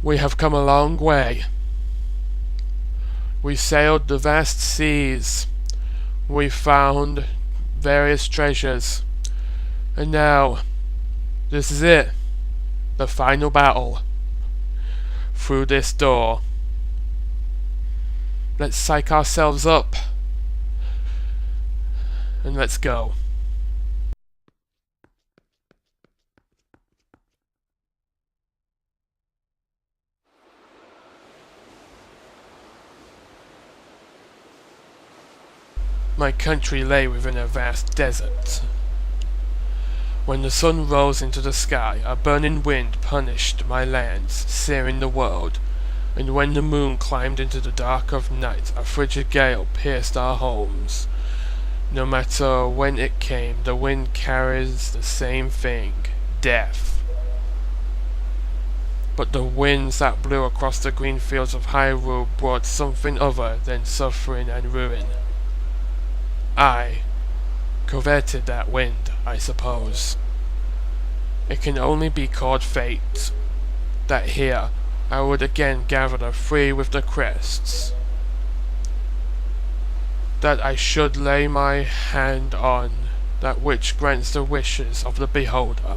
We have come a long way. We sailed the vast seas. We found various treasures. And now, this is it. The final battle. Through this door. Let's psych ourselves up. And let's go. My country lay within a vast desert. When the sun rose into the sky, a burning wind punished my lands, searing the world, and when the moon climbed into the dark of night, a frigid gale pierced our homes. No matter when it came, the wind carries the same thing, death. But the winds that blew across the green fields of Hyrule brought something other than suffering and ruin. I coveted that wind, I suppose. It can only be called fate, that here I would again gather the free with the crests, that I should lay my hand on that which grants the wishes of the beholder,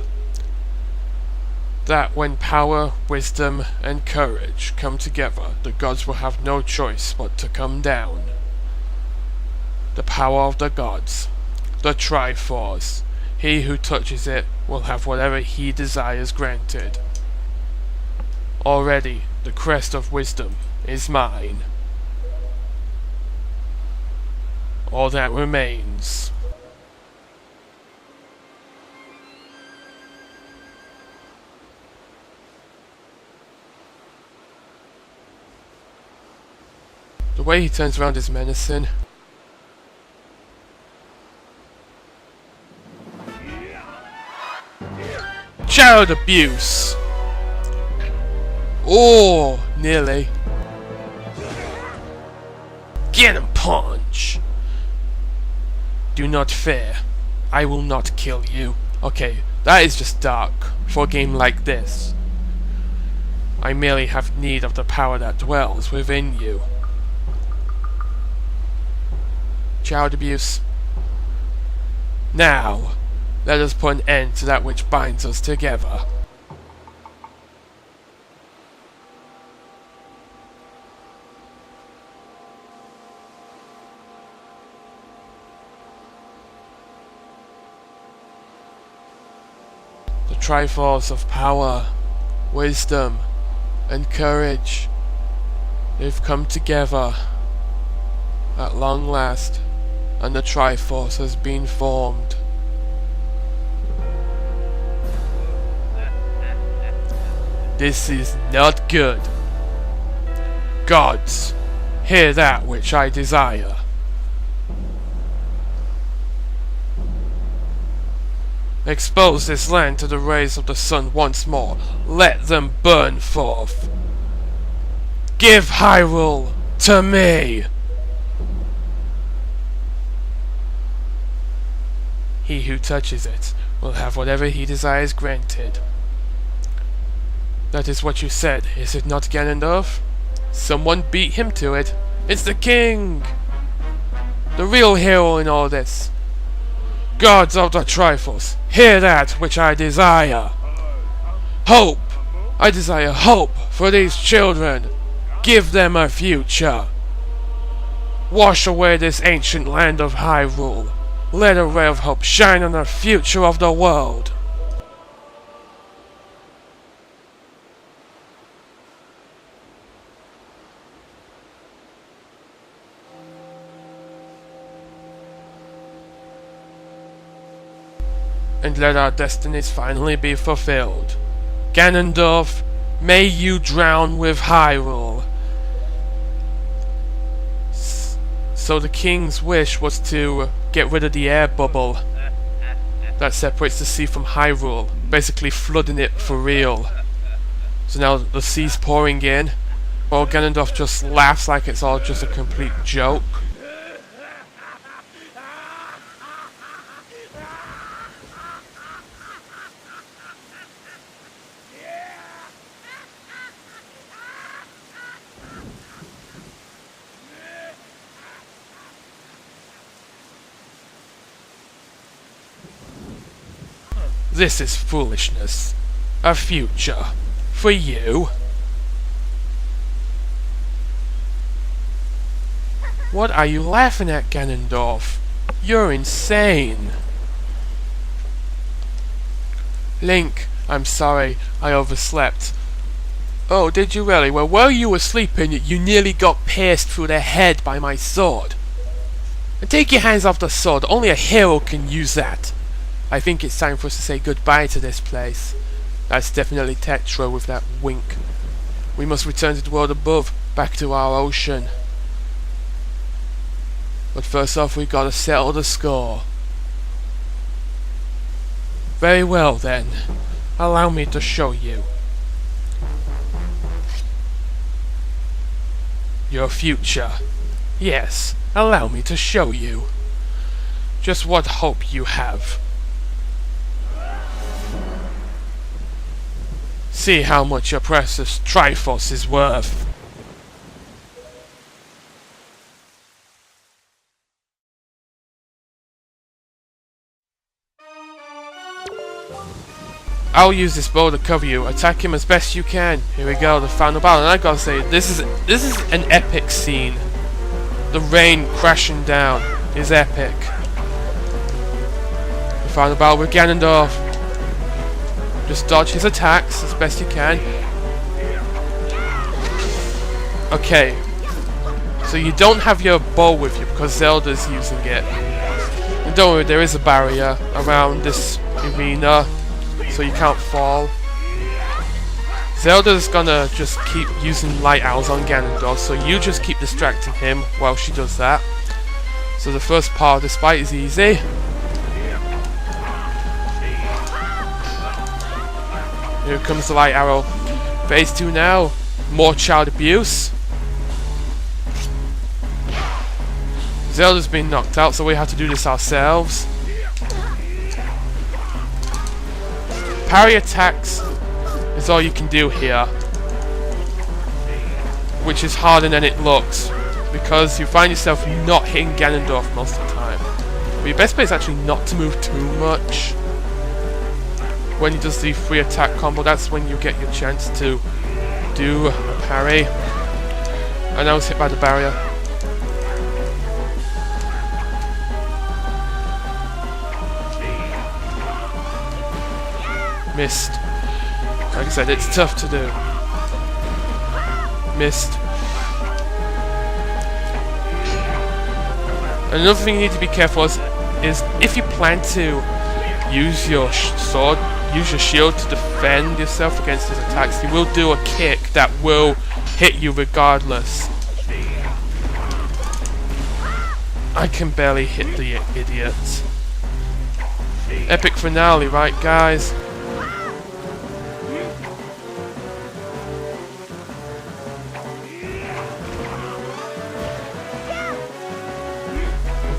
that when power, wisdom, and courage come together, the gods will have no choice but to come down. The power of the gods, the Triforce. He who touches it will have whatever he desires granted. Already, the crest of wisdom is mine. All that remains. The way he turns around is menacing. Child abuse! Oh, nearly. Get him, punch! Do not fear. I will not kill you. Okay, that is just dark for a game like this. I merely have need of the power that dwells within you. Child abuse. Now, let us put an end to that which binds us together. The Triforce of power, wisdom, and courage. They've come together at long last, and the Triforce has been formed. This is not good. Gods, hear that which I desire. Expose this land to the rays of the sun once more. Let them burn forth. Give Hyrule to me. He who touches it will have whatever he desires granted. That is what you said, is it not, Ganondorf? Someone beat him to it. It's the king! The real hero in all this. Gods of the Triforce, hear that which I desire. Hope! I desire hope for these children. Give them a future. Wash away this ancient land of Hyrule. Let a ray of hope shine on the future of the world. And let our destinies finally be fulfilled. Ganondorf, may you drown with Hyrule. So the king's wish was to get rid of the air bubble that separates the sea from Hyrule, basically flooding it for real. So now the sea's pouring in, while Ganondorf just laughs like it's all just a complete joke. This is foolishness. A future. For you. What are you laughing at, Ganondorf? You're insane. Link, I'm sorry, I overslept. Oh, did you really? Well, while you were sleeping, you nearly got pierced through the head by my sword. And take your hands off the sword, only a hero can use that. I think it's time for us to say goodbye to this place. That's definitely Tetra with that wink. We must return to the world above, back to our ocean. But first off, we gotta settle the score. Very well then, allow me to show you. Your future. Yes, allow me to show you. Just what hope you have. See how much your precious Triforce is worth. I'll use this bow to cover you. Attack him as best you can. Here we go, the final battle. And I gotta say, this is an epic scene. The rain crashing down is epic. The final battle with Ganondorf. Just dodge his attacks as best you can. Okay. So you don't have your bow with you because Zelda's using it. And don't worry, there is a barrier around this arena, so you can't fall. Zelda's gonna just keep using light arrows on Ganondorf, so you just keep distracting him while she does that. So the first part of this fight is easy. Here comes the light arrow. Phase 2 now. More child abuse. Zelda's been knocked out, so we have to do this ourselves. Parry attacks is all you can do here, which is harder than it looks, because you find yourself not hitting Ganondorf most of the time. But your best bet is actually not to move too much. When he does the free attack combo, that's when you get your chance to do a parry. And I was hit by the barrier. Missed. Like I said, it's tough to do. Missed. Another thing you need to be careful is if you plan to use your sword, use your shield to defend yourself against his attacks, he will do a kick that will hit you regardless. I can barely hit the idiot. Epic finale, right guys?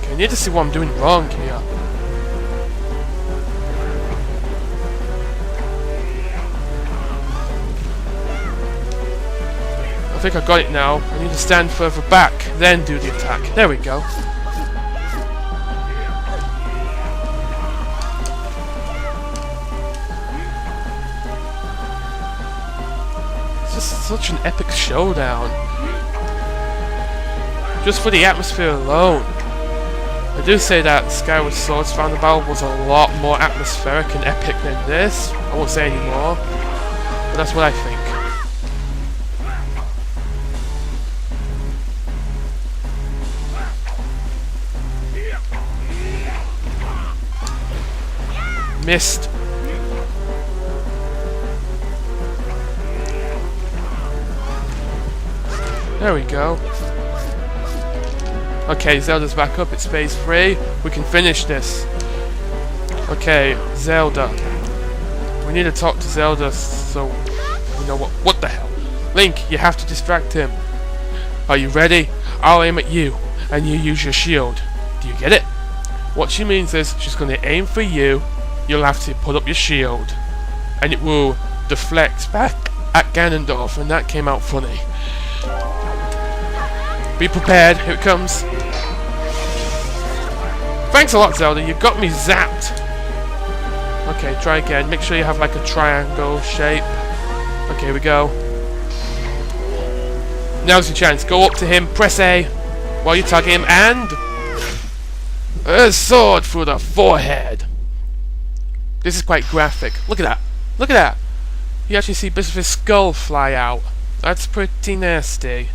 Okay, I need to see what I'm doing wrong here. I think I got it now. I need to stand further back, then do the attack. There we go. It's just such an epic showdown. Just for the atmosphere alone. I do say that Skyward Sword's final battle was a lot more atmospheric and epic than this. I won't say any more, but that's what I think. Missed. There we go. Okay, Zelda's back up. It's phase 3. We can finish this. Okay, Zelda. We need to talk to Zelda so we know what the hell. Link, you have to distract him. Are you ready? I'll aim at you, and you use your shield. Do you get it? What she means is she's going to aim for you. You'll have to put up your shield, and it will deflect back at Ganondorf, and that came out funny. Be prepared, here it comes. Thanks a lot, Zelda, you got me zapped. Okay, try again. Make sure you have like a triangle shape. Okay, here we go. Now's your chance. Go up to him, press A while you're tagging him, and a sword through the forehead. This is quite graphic. Look at that. Look at that. You actually see bits of his skull fly out. That's pretty nasty.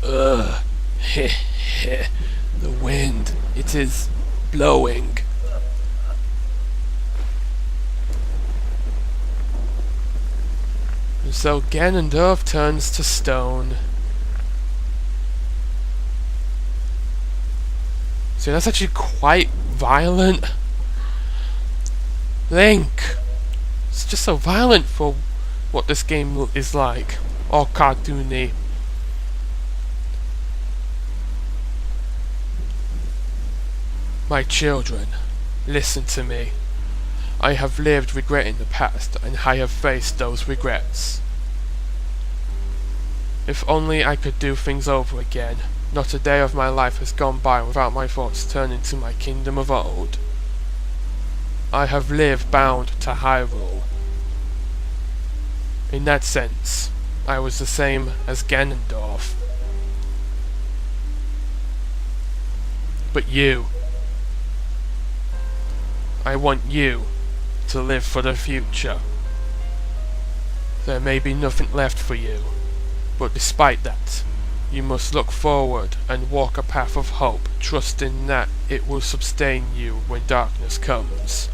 Ugh. The wind. It is blowing. And so Ganondorf turns to stone. See, that's actually quite violent. Link! It's just so violent for what this game is like. All cartoony. My children, listen to me. I have lived regretting the past, and I have faced those regrets. If only I could do things over again. Not a day of my life has gone by without my thoughts turning to my kingdom of old. I have lived bound to Hyrule. In that sense, I was the same as Ganondorf. But you, I want you to live for the future. There may be nothing left for you, but despite that, you must look forward and walk a path of hope, trusting that it will sustain you when darkness comes.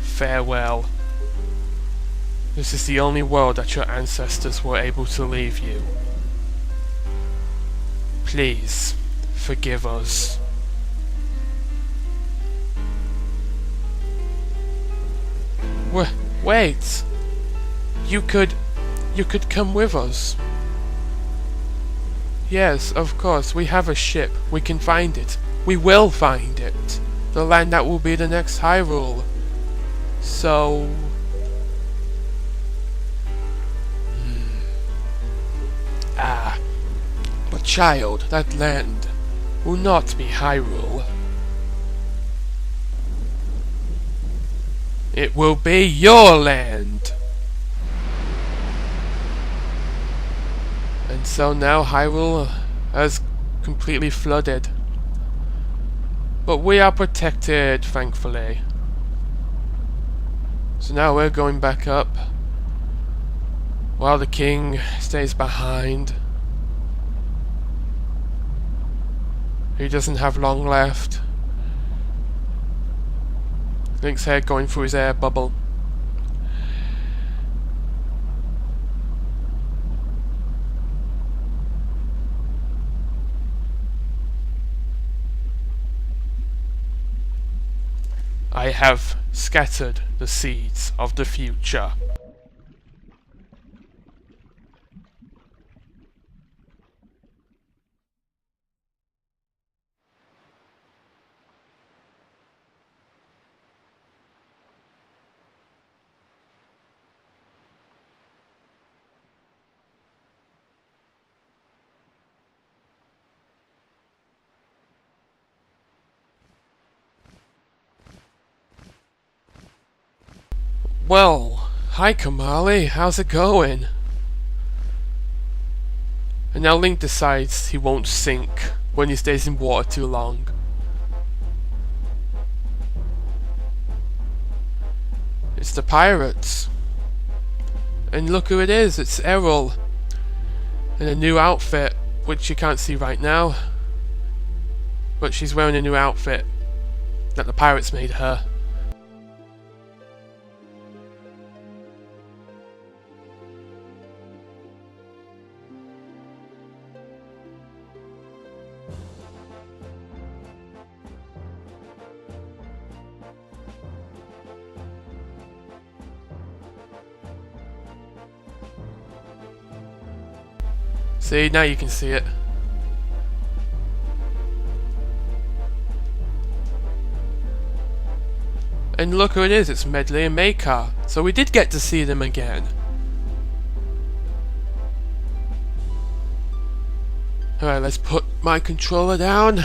Farewell. This is the only world that your ancestors were able to leave you. Please, forgive us. Wait! You could come with us. Yes, of course, we have a ship. We can find it. We will find it. The land that will be the next Hyrule. So... But child, that land will not be Hyrule. It will be your land! And so now Hyrule has completely flooded. But we are protected, thankfully. So now we're going back up, while the king stays behind. He doesn't have long left. Link's head going through his air bubble. I have scattered the seeds of the future. Well, hi Kamali, how's it going? And now Link decides he won't sink when he stays in water too long. It's the pirates. And look who it is, it's Errol. In a new outfit, which you can't see right now. But she's wearing a new outfit that the pirates made her. See, now you can see it. And look who it is, it's Medley and Makar. So we did get to see them again. Alright, let's put my controller down,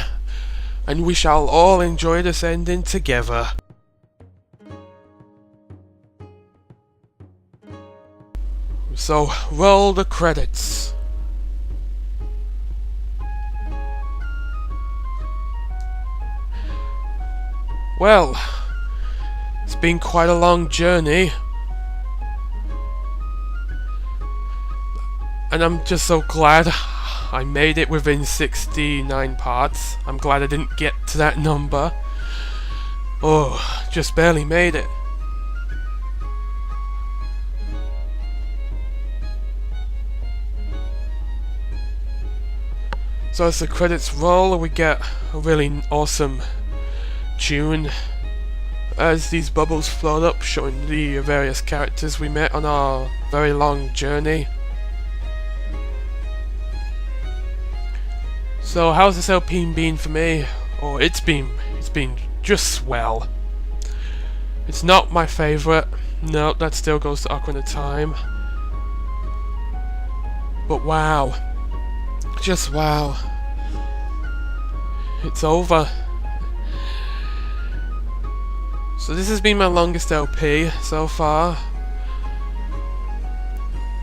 and we shall all enjoy this ending together. So, roll the credits. Well, it's been quite a long journey, and I'm just so glad I made it within 69 parts. I'm glad I didn't get to that number. Oh, just barely made it. So as the credits roll, we get a really awesome tune as these bubbles float up, showing the various characters we met on our very long journey. So how's this LP been for me? Oh, it's been just swell. It's not my favourite. No, that still goes to Ocarina of Time. But wow. Just wow. It's over. So this has been my longest LP so far.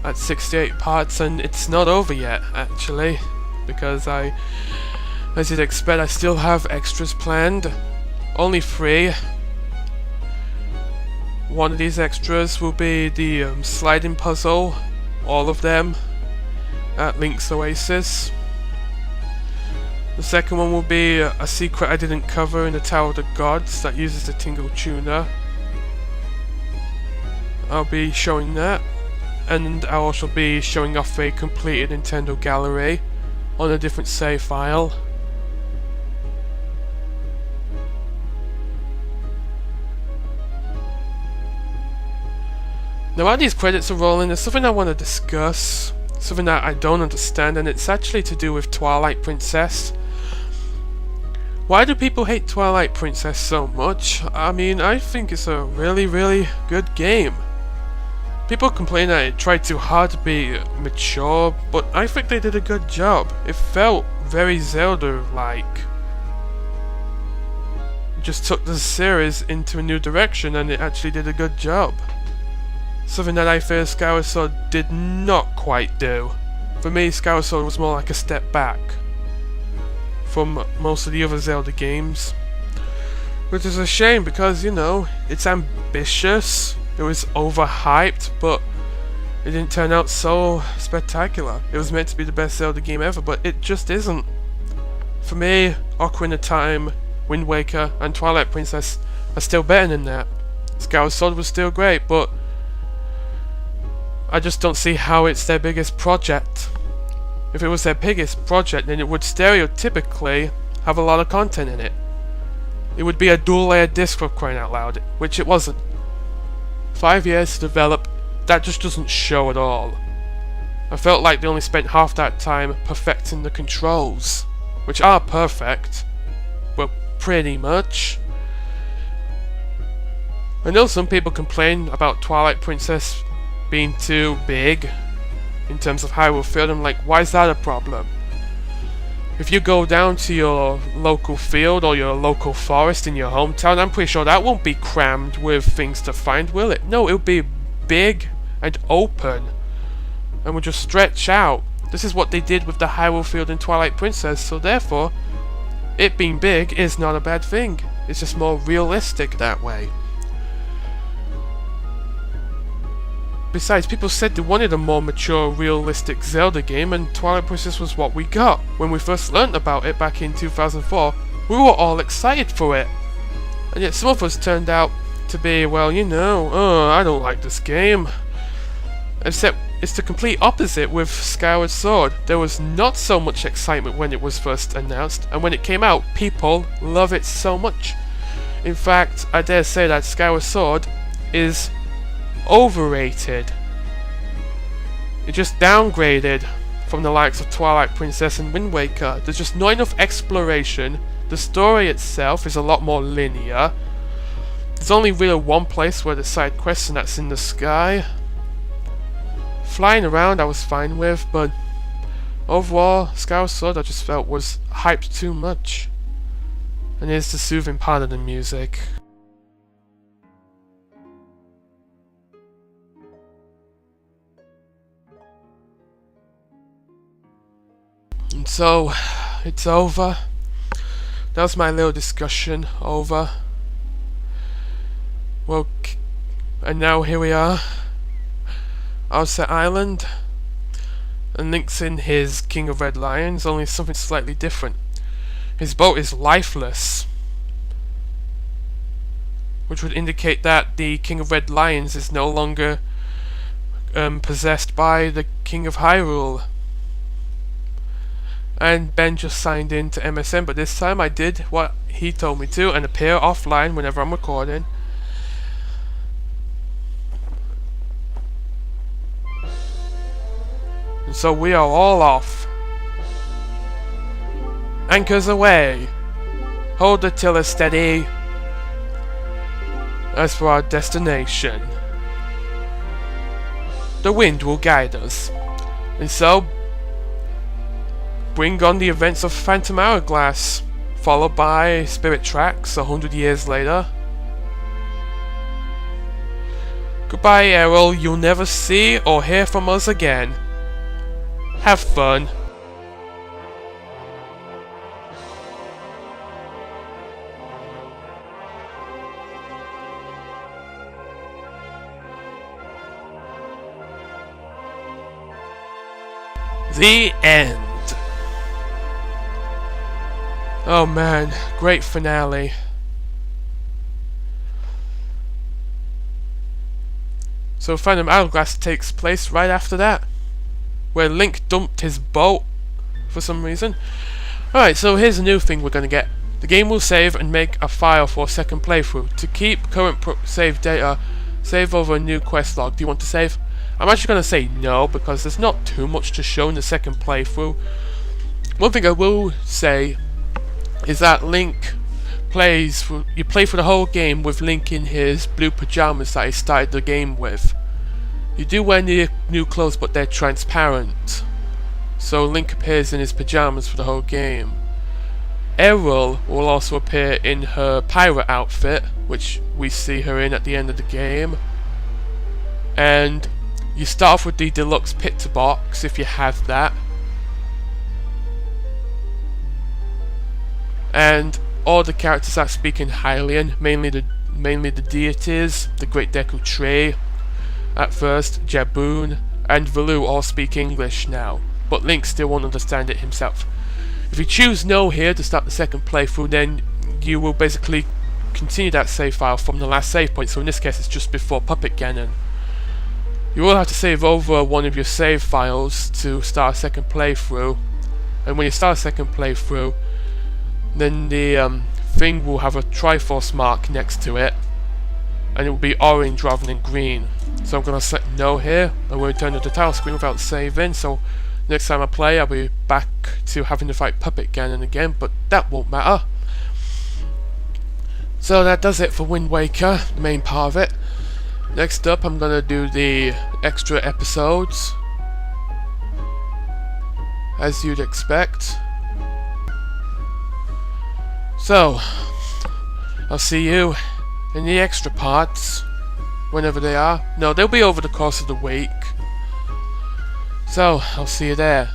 At 68 parts, and it's not over yet, actually. Because as you'd expect, I still have extras planned. Only 3. One of these extras will be the sliding puzzle, all of them, at Link's Oasis. The second one will be a secret I didn't cover in the Tower of the Gods that uses the Tingle Tuner. I'll be showing that, and I'll also be showing off a completed Nintendo gallery on a different save file. Now while these credits are rolling, there's something I want to discuss, something that I don't understand, and it's actually to do with Twilight Princess. Why do people hate Twilight Princess so much? I mean, I think it's a really, really good game. People complain that it tried too hard to be mature, but I think they did a good job. It felt very Zelda-like. It just took the series into a new direction, and it actually did a good job. Something that I feel Skyward Sword did not quite do. For me, Skyward Sword was more like a step back from most of the other Zelda games. Which is a shame because, you know, it's ambitious. It was overhyped, but it didn't turn out so spectacular. It was meant to be the best Zelda game ever, but it just isn't. For me, Ocarina of Time, Wind Waker, and Twilight Princess are still better than that. Skyward Sword was still great, but I just don't see how it's their biggest project. If it was their biggest project, then it would stereotypically have a lot of content in it. It would be a dual-layer disc for crying out loud, which it wasn't. 5 years to develop, that just doesn't show at all. I felt like they only spent half that time perfecting the controls, which are perfect, well, pretty much. I know some people complain about Twilight Princess being too big in terms of Hyrule Field. I'm like, why is that a problem? If you go down to your local field or your local forest in your hometown, I'm pretty sure that won't be crammed with things to find, will it? No, it'll be big and open and will just stretch out. This is what they did with the Hyrule Field in Twilight Princess, so therefore, it being big is not a bad thing. It's just more realistic that way. Besides, people said they wanted a more mature, realistic Zelda game, and Twilight Princess was what we got. When we first learnt about it back in 2004, we were all excited for it. And yet some of us turned out to be, well, you know, oh, I don't like this game. Except it's the complete opposite with Skyward Sword. There was not so much excitement when it was first announced, and when it came out, people love it so much. In fact, I dare say that Skyward Sword is overrated. It just downgraded from the likes of Twilight Princess and Wind Waker. There's just not enough exploration. The story itself is a lot more linear. There's only really one place where the side quests, and that's in the sky. Flying around I was fine with, but overall, Skyward Sword I just felt was hyped too much. And here's the soothing part of the music. And so, it's over. That was my little discussion over. Well, and now here we are. Outset Island. And Link's in his King of Red Lions, only something slightly different. His boat is lifeless, which would indicate that the King of Red Lions is no longer possessed by the King of Hyrule. And Ben just signed in to MSN, but this time I did what he told me to and appear offline whenever I'm recording. And so we are all off. Anchors away. Hold the tiller steady. As for our destination, the wind will guide us. And so, bring on the events of Phantom Hourglass, followed by Spirit Tracks 100 years later. Goodbye, Errol. You'll never see or hear from us again. Have fun. The end. Oh man, great finale. So Phantom Hourglass takes place right after that, where Link dumped his boat for some reason. Alright, so here's a new thing we're gonna get. The game will save and make a file for a second playthrough. To keep current save data, save over a new quest log. Do you want to save? I'm actually gonna say no, because there's not too much to show in the second playthrough. One thing I will say is that Link you play for the whole game with Link in his blue pajamas that he started the game with. You do wear new clothes, but they're transparent, so Link appears in his pajamas for the whole game. Errol will also appear in her pirate outfit, which we see her in at the end of the game. And you start off with the deluxe picture box if you have that. And all the characters that speak in Hylian, mainly the deities, the Great Deku Tree, at first, Jaboon, and Valu all speak English now, but Link still won't understand it himself. If you choose no here to start the second playthrough, then you will basically continue that save file from the last save point, so in this case it's just before Puppet Ganon. You will have to save over one of your save files to start a second playthrough, and when you start a second playthrough, then the thing will have a Triforce mark next to it, and it will be orange rather than green. So I'm going to select no here, and we'll return to the title screen without saving, so next time I play I'll be back to having to fight Puppet Ganon again, but that won't matter. So that does it for Wind Waker, the main part of it. Next up I'm going to do the extra episodes, as you'd expect. So, I'll see you in the extra parts, whenever they are. No, they'll be over the course of the week. So, I'll see you there.